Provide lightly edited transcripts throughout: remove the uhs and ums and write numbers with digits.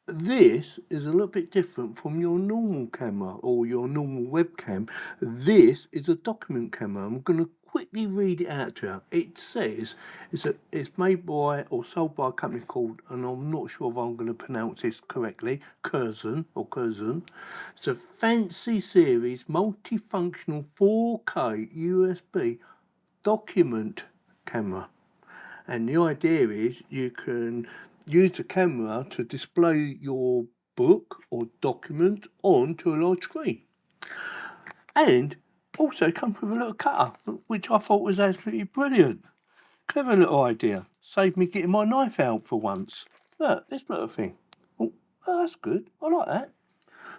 this is a little bit different from your normal camera or your normal webcam. This is a document camera. I'm going to quickly read it out to you. It says it's made by or sold by a company called, and I'm not sure if I'm going to pronounce this correctly, Curzon. It's a fancy series multifunctional 4K USB document camera. And the idea is you can use the camera to display your book or document onto a large screen. And also it comes with a little cutter, which I thought was absolutely brilliant. Clever little idea. Saved me getting my knife out for once. Look, this little thing. Oh, that's good. I like that.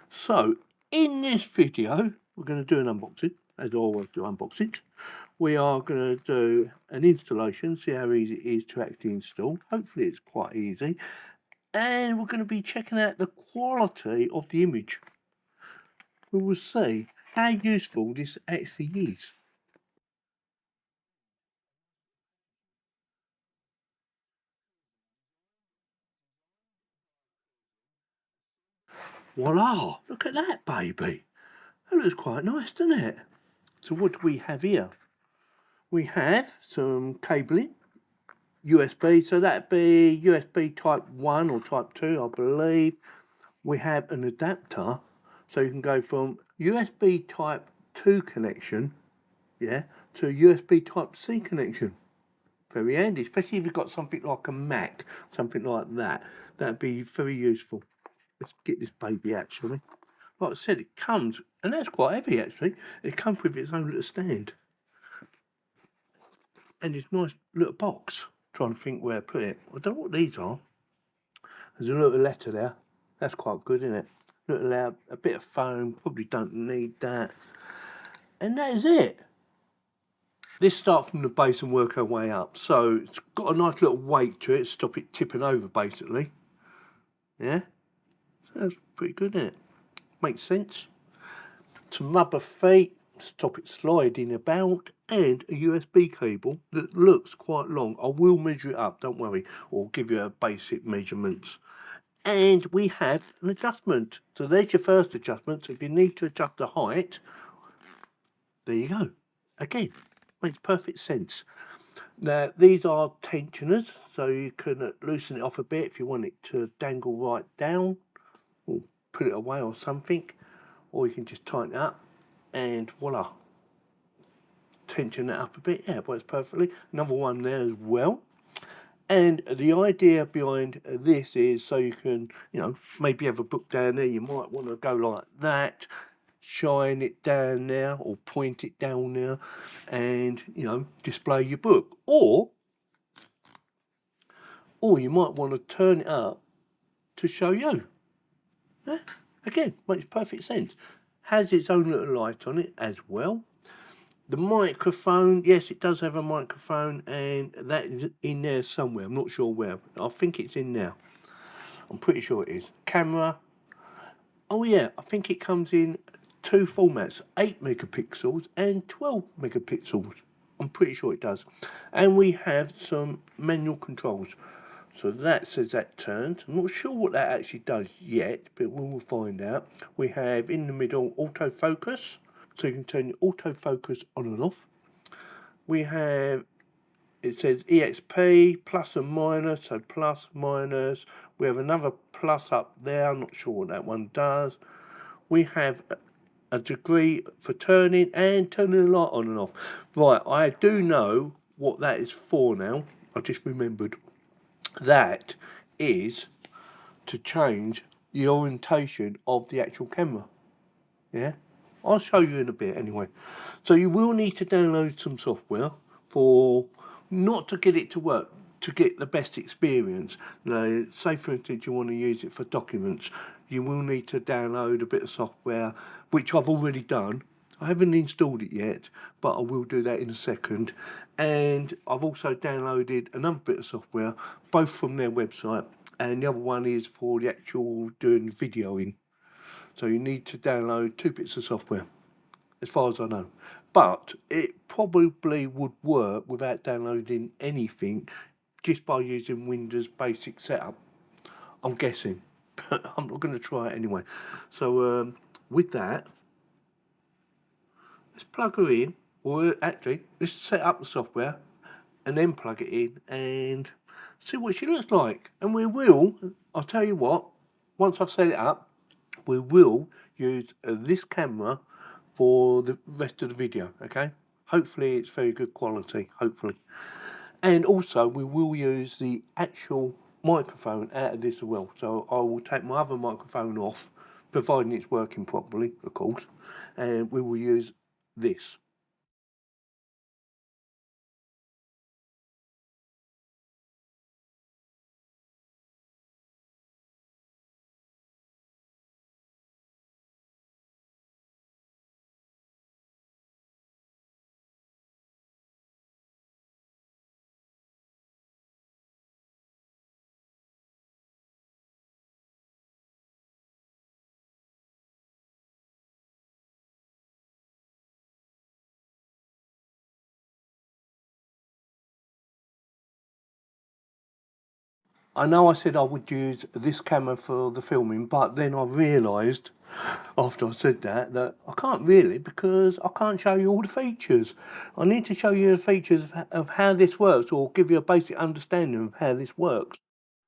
So, in this video, we're going to do an unboxing, as I always do unboxings. We are going to do an installation, see how easy it is to actually install. Hopefully it's quite easy. And we're going to be checking out the quality of the image. We will see how useful this actually is. Voila! Look at that, baby. That looks quite nice, doesn't it? So what do we have here? We have some cabling. USB, so that'd be USB type 1 or type 2, I believe. We have an adapter, so you can go from USB type 2 connection, yeah, to a USB type C connection. Very handy, especially if you've got something like a Mac, something like that. That'd be very useful. Let's get this baby out, shall we? Like I said, it comes, and that's quite heavy actually, it comes with its own little stand. And this nice little box. Trying to think where to put it. I don't know what these are. There's a little letter there. That's quite good, isn't it? Little a bit of foam. Probably don't need that. And that is it. Let's start from the base and work our way up. So it's got a nice little weight to it. Stop it tipping over, basically. Yeah. So that's pretty good, isn't it? Makes sense. Some rubber feet. Stop it sliding about, and a USB cable that looks quite long. I will measure it up, don't worry, or give you a basic measurements. And we have an adjustment. So there's your first adjustment. So if you need to adjust the height, there you go. Again, makes perfect sense. Now these are tensioners, so you can loosen it off a bit if you want it to dangle right down, or put it away or something, or you can just tighten it up, and voila. Tension that up a bit, yeah, it works perfectly. Another one there as well. And the idea behind this is so you can, maybe have a book down there. You might want to go like that, shine it down there or point it down there and, display your book. Or you might want to turn it up to show you. Yeah? Again, makes perfect sense. Has its own little light on it as well. The microphone, yes, it does have a microphone, and that is in there somewhere. I'm not sure where. I think it's in there. I'm pretty sure it is. Camera. Oh yeah, I think it comes in two formats, 8 megapixels and 12 megapixels. I'm pretty sure it does. And we have some manual controls. So that says that turns. I'm not sure what that actually does yet, but we will find out. We have in the middle autofocus. So you can turn your autofocus on and off. We have, it says EXP, plus and minus, so plus, minus. We have another plus up there, I'm not sure what that one does. We have a degree for turning and turning the light on and off. Right, I do know what that is for now. I just remembered. That is to change the orientation of the actual camera. Yeah? I'll show you in a bit anyway. So you will need to download some software for, not to get it to work, to get the best experience. Now, say for instance you want to use it for documents, you will need to download a bit of software, which I've already done. I haven't installed it yet, but I will do that in a second. And I've also downloaded another bit of software, both from their website, and the other one is for the actual doing videoing. So you need to download 2 bits of software, as far as I know. But it probably would work without downloading anything, just by using Windows basic setup. I'm guessing. but I'm not going to try it anyway. So with that, let's plug her in, or actually, let's set up the software and then plug it in and see what she looks like. And we will, I'll tell you what, once I've set it up, we will use this camera for the rest of the video, okay? Hopefully it's very good quality, hopefully. And also we will use the actual microphone out of this as well. So I will take my other microphone off, providing it's working properly, of course, and we will use this. I know I said I would use this camera for the filming, but then I realised after I said that I can't really, because I can't show you all the features. I need to show you the features of how this works, or give you a basic understanding of how this works.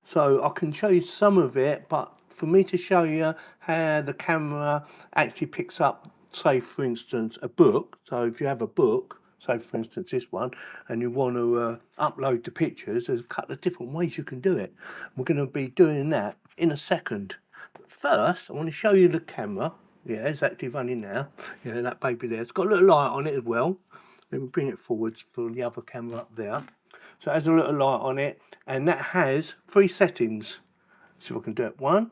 So I can show you some of it, but for me to show you how the camera actually picks up, say for instance, a book. So if you have a book, say for instance this one, and you want to upload the pictures, there's a couple of different ways you can do it. We're going to be doing that in a second. But first, I want to show you the camera. Yeah, it's actually running now. Yeah, that baby there. It's got a little light on it as well. Let me bring it forwards for the other camera up there. So it has a little light on it, and that has 3 settings. So we can do it 1,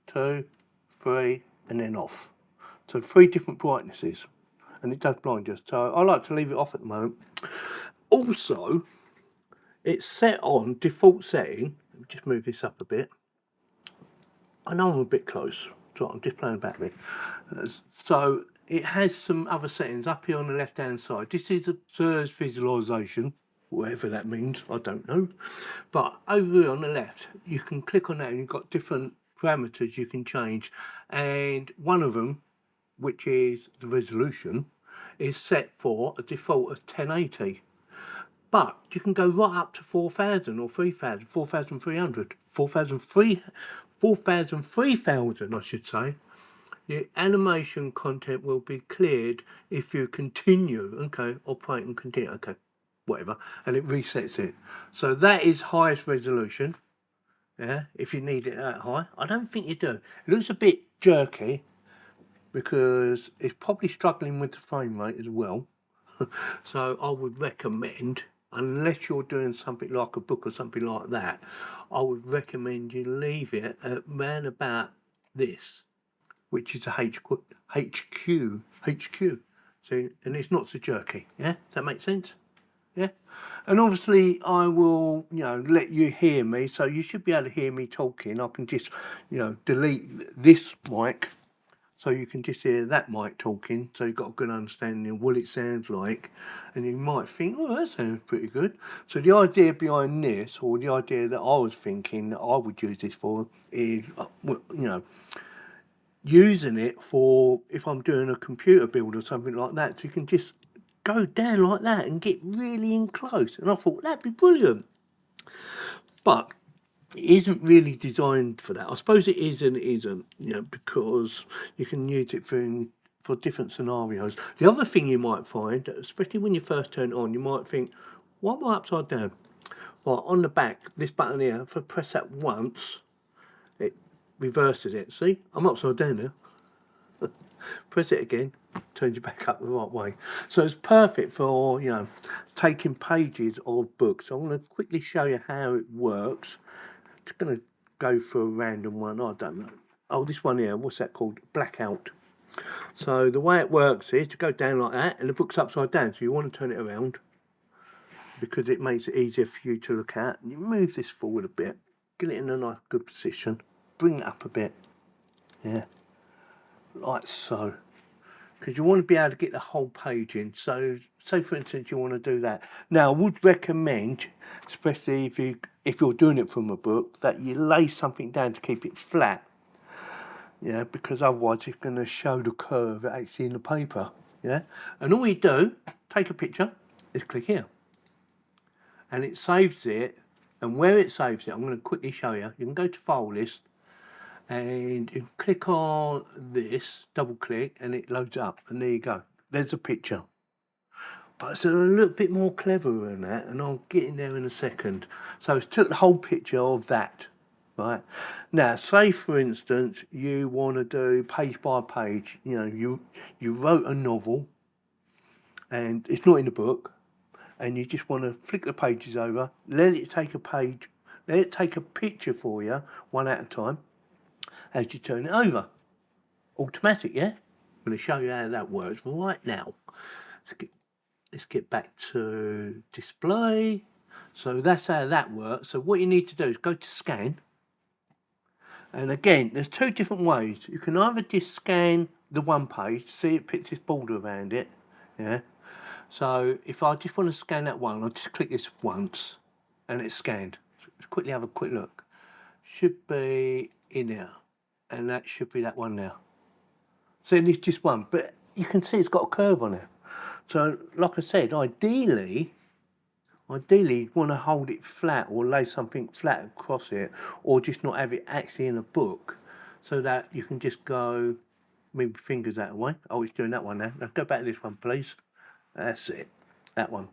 2, 3, and then off. So 3 different brightnesses, and it does blind you. So I like to leave it off at the moment. Also, it's set on default setting. Let me just move this up a bit. I know I'm a bit close, so I'm just playing back with. So it has some other settings up here on the left hand side. This is a CZUR visualization, whatever that means, I don't know. But over here on the left, you can click on that and you've got different parameters you can change. And one of them, which is the resolution, is set for a default of 1080. But you can go right up to 4,000 or 3,000, 4,300, 4,000, I should say. The animation content will be cleared if you continue, okay, operate and continue, okay, whatever, and it resets it. So that is highest resolution, yeah, if you need it that high. I don't think you do. It looks a bit jerky because it's probably struggling with the frame rate as well. So I would recommend, unless you're doing something like a book or something like that, I would recommend you leave it at around about this, which is a HQ. So, and it's not so jerky, yeah? Does that make sense? Yeah? And obviously I will, let you hear me, so you should be able to hear me talking. I can just, delete this mic, so you can just hear that mic talking, so you've got a good understanding of what it sounds like, and you might think, oh, that sounds pretty good. So the idea behind this, or the idea that I was thinking that I would use this for, is, using it for if I'm doing a computer build or something like that, so you can just go down like that and get really in close. And I thought that'd be brilliant, but it isn't really designed for that. I suppose it is and it isn't, because you can use it for different scenarios. The other thing you might find, especially when you first turn it on, you might think, why am I upside down? Well, on the back, this button here, if I press that once, it reverses it. See, I'm upside down now. Press it again, turns you back up the right way. So it's perfect for, taking pages of books. So I'm going to quickly show you how it works. Just going to go for a random one. I don't know. Oh, this one here, what's that called? Blackout. So the way it works is to go down like that, and the book's upside down, so you want to turn it around because it makes it easier for you to look at. And you move this forward a bit, get it in a nice good position, bring it up a bit, yeah, like so. because you want to be able to get the whole page in. So say for instance you want to do that. Now I would recommend, especially if you're doing it from a book, that you lay something down to keep it flat. Yeah, because otherwise it's going to show the curve actually in the paper. Yeah, and all you do, take a picture, just click here, and it saves it. And where it saves it, I'm going to quickly show you. You can go to File List, and you click on this, double click, and it loads up, and there you go. There's a picture. But it's a little bit more clever than that, and I'll get in there in a second. So it's took the whole picture of that, right? Now, say for instance, you want to do page by page. You know, you wrote a novel, and it's not in the book, and you just want to flick the pages over, let it take a picture for you, one at a time, as you turn it over. Automatic, yeah? I'm going to show you how that works right now. Let's get back to display. So that's how that works. So what you need to do is go to scan. And again, there's two different ways. You can either just scan the one page, see it puts this border around it, yeah? So if I just want to scan that one, I'll just click this once and it's scanned. Let's quickly have a quick look. Should be in there, and that should be that one now. So it's just one, but you can see it's got a curve on it. So like I said, ideally you want to hold it flat or lay something flat across it, or just not have it actually in a book, so that you can just go, move your fingers that way. Oh, it's doing that one now. Now go back to this one, please. That's it, that one.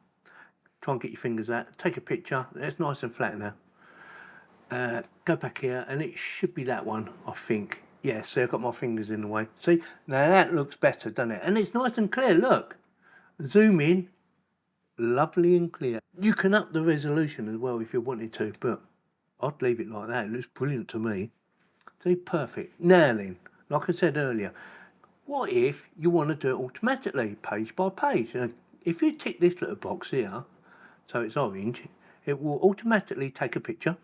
Try and get your fingers out, take a picture. It's nice and flat now. Go back here, and it should be that one, I think. Yeah, see, I've got my fingers in the way. See, now that looks better, doesn't it? And it's nice and clear, look. Zoom in, lovely and clear. You can up the resolution as well if you wanted to, but I'd leave it like that. It looks brilliant to me. See, perfect. Now then, like I said earlier, what if you want to do it automatically, page by page? Now, if you tick this little box here, so it's orange, it will automatically take a picture,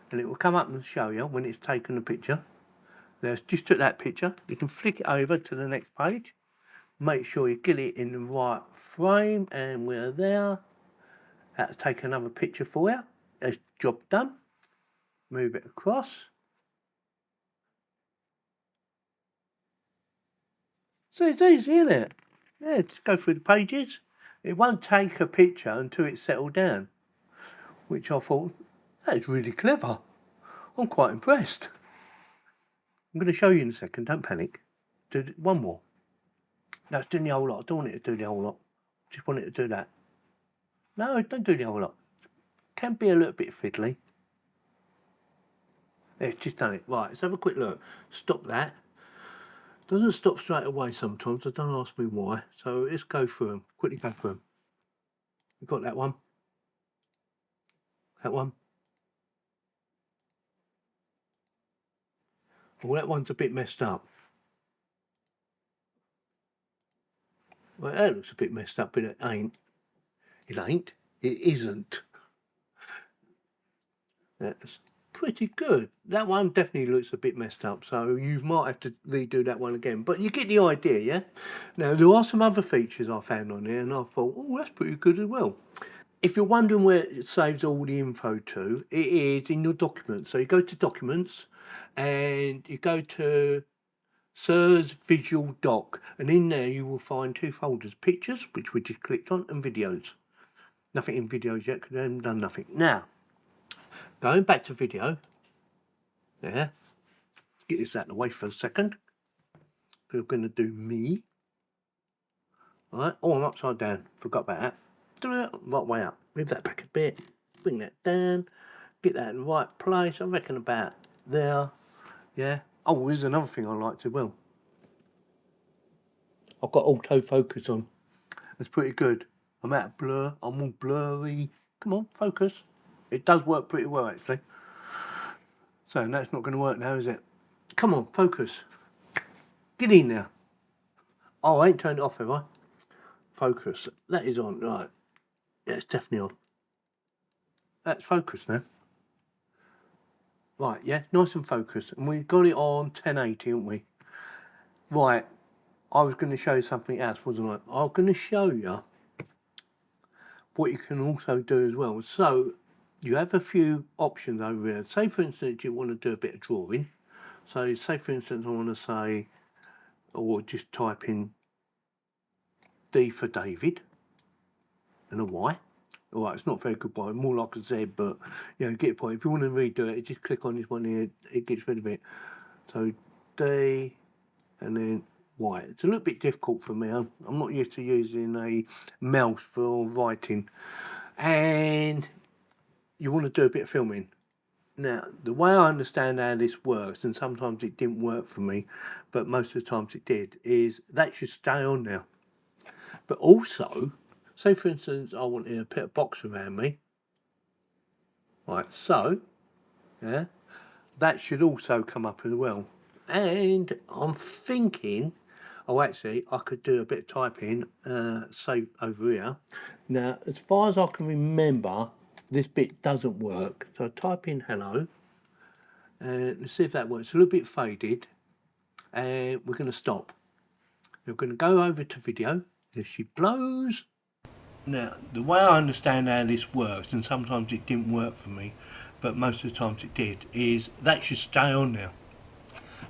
and it will come up and show you when it's taken a picture. Now, just took that picture. You can flick it over to the next page. Make sure you get it in the right frame, and we're there. That'll take another picture for you. That's job done. Move it across. So it's easy, isn't it? Yeah, just go through the pages. It won't take a picture until it's settled down, which I thought, that is really clever. I'm quite impressed. I'm going to show you in a second, don't panic. Do one more. No, it's doing the whole lot. I don't want it to do the whole lot. Just want it to do that. No, don't do the whole lot. Can be a little bit fiddly. It's just done it. Right, let's have a quick look. Stop that. Doesn't stop straight away sometimes, so don't ask me why. So let's go through them. Quickly go through them. We've got that one. That one. Well, that one's a bit messed up. Well, that looks a bit messed up, but it ain't. It ain't. It isn't. That's pretty good. That one definitely looks a bit messed up, so you might have to redo that one again. But you get the idea, yeah? Now, there are some other features I found on here, and I thought, oh, that's pretty good as well. If you're wondering where it saves all the info to, it is in your documents. So you go to Documents, and you go to CZUR's Visual Doc, and in there you will find two folders, Pictures, which we just clicked on, and Videos. Nothing in Videos yet, because I haven't done nothing. Now, going back to video, yeah, let's get this out of the way for a second. We're going to do me. All right, oh, I'm upside down, forgot about that. Do it right way up, move that back a bit, bring that down, get that in the right place, I reckon about there, yeah. Oh, here's another thing I like to, well, I've got autofocus on. It's pretty good. I'm out of blur. I'm all blurry. Come on, focus. It does work pretty well, actually. So that's not going to work now, is it? Come on, focus. Get in there. Oh, I ain't turned it off, have I? Focus. That is on. Right. Yeah, it's definitely on. That's focused now. Right, yeah, nice and focused. And we've got it on 1080, haven't we? Right. I was going to show you something else, wasn't I? I'm going to show you what you can also do as well. So you have a few options over here. Say for instance you want to do a bit of drawing. So say for instance I want to say, or just type in D for David and a Y. All right, it's not very good Y, more like a Z, but you know, get a point. If you want to redo it, just click on this one here, it gets rid of it. So D and then Y. It's a little bit difficult for me. I'm not used to using a mouse for writing. And you want to do a bit of filming. Now, the way I understand how this works, and sometimes it didn't work for me, but most of the times it did, is that should stay on now. But also, say for instance, I want to put a box around me. Like so, yeah, that should also come up as well. And I'm thinking, oh, actually, I could do a bit of typing, say over here. Now, as far as I can remember, this bit doesn't work. So I type in hello, and let's see if that works. It's a little bit faded, and we're going to stop. We're going to go over to video. There she blows. Now, the way I understand how this works, and sometimes it didn't work for me, but most of the times it did, is that should stay on now.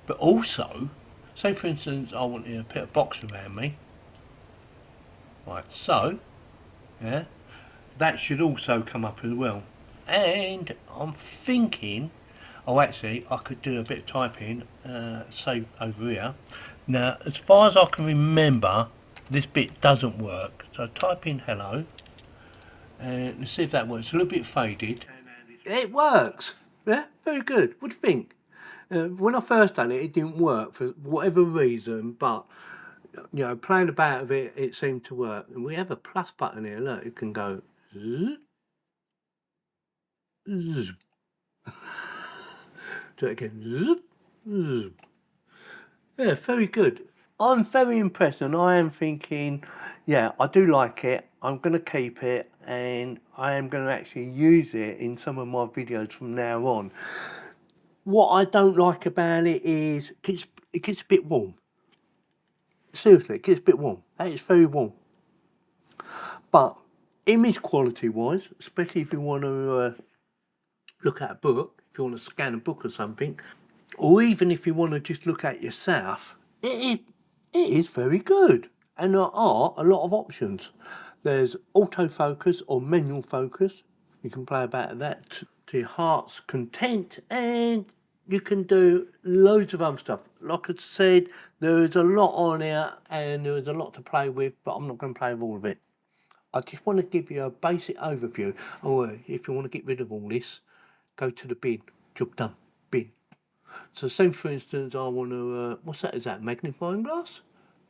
But also, say for instance, I want to put a box around me. Like so, yeah, that should also come up as well. And I'm thinking, oh, actually, I could do a bit of typing, say over here. Now, as far as I can remember, this bit doesn't work. So I type in hello, and let's see if that works. It's a little bit faded. It works. Yeah, very good. What do you think? When I first done it, it didn't work for whatever reason, but you know, playing about with it, it seemed to work. And we have a plus button here. Look, you can go zzz, zzz. Do it again. Zzz, zzz. Yeah, very good. I'm very impressed, and I am thinking, yeah, I do like it. I'm going to keep it, and I am going to actually use it in some of my videos from now on. What I don't like about it is it gets a bit warm. Seriously, it gets a bit warm. It's very warm. But image quality wise, especially if you want to look at a book, if you want to scan a book or something, or even if you want to just look at yourself, it is very good. And there are a lot of options. There's autofocus or manual focus. You can play about that to your heart's content, and you can do loads of other stuff. Like I said, there is a lot on here and there is a lot to play with, but I'm not going to play with all of it. I just want to give you a basic overview. Oh, if you want to get rid of all this, go to the bin. Job done. Bin. So say for instance, I want to, what's that? Is that magnifying glass?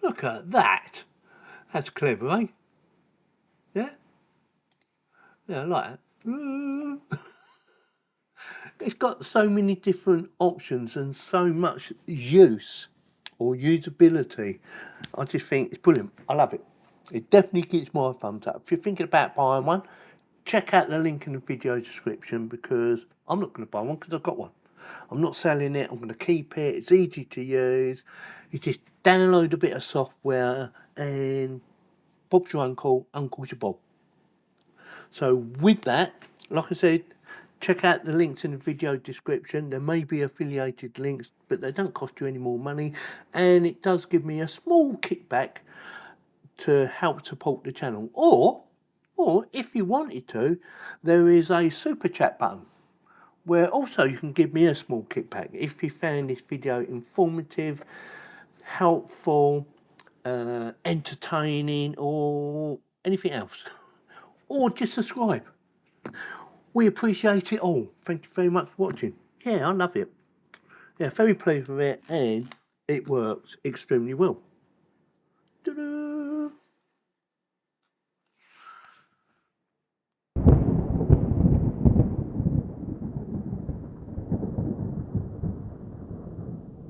Look at that. That's clever, eh? Yeah? Yeah, I like that. It's got so many different options and so much use or usability. I just think it's brilliant. I love it. It definitely gets my thumbs up. If you're thinking about buying one, check out the link in the video description, because I'm not going to buy one because I've got one. I'm not selling it. I'm going to keep it. It's easy to use. You just download a bit of software and Bob's your uncle, uncle's your Bob. So with that, like I said, check out the links in the video description. There may be affiliated links, but they don't cost you any more money, and it does give me a small kickback to help support the channel. Or if you wanted to, there is a super chat button where also you can give me a small kickback if you found this video informative, helpful, entertaining, or anything else. Or just subscribe. We appreciate it all. Thank you very much for watching. Yeah, I love it. Yeah, very pleased with it, and it works extremely well. Ta-da!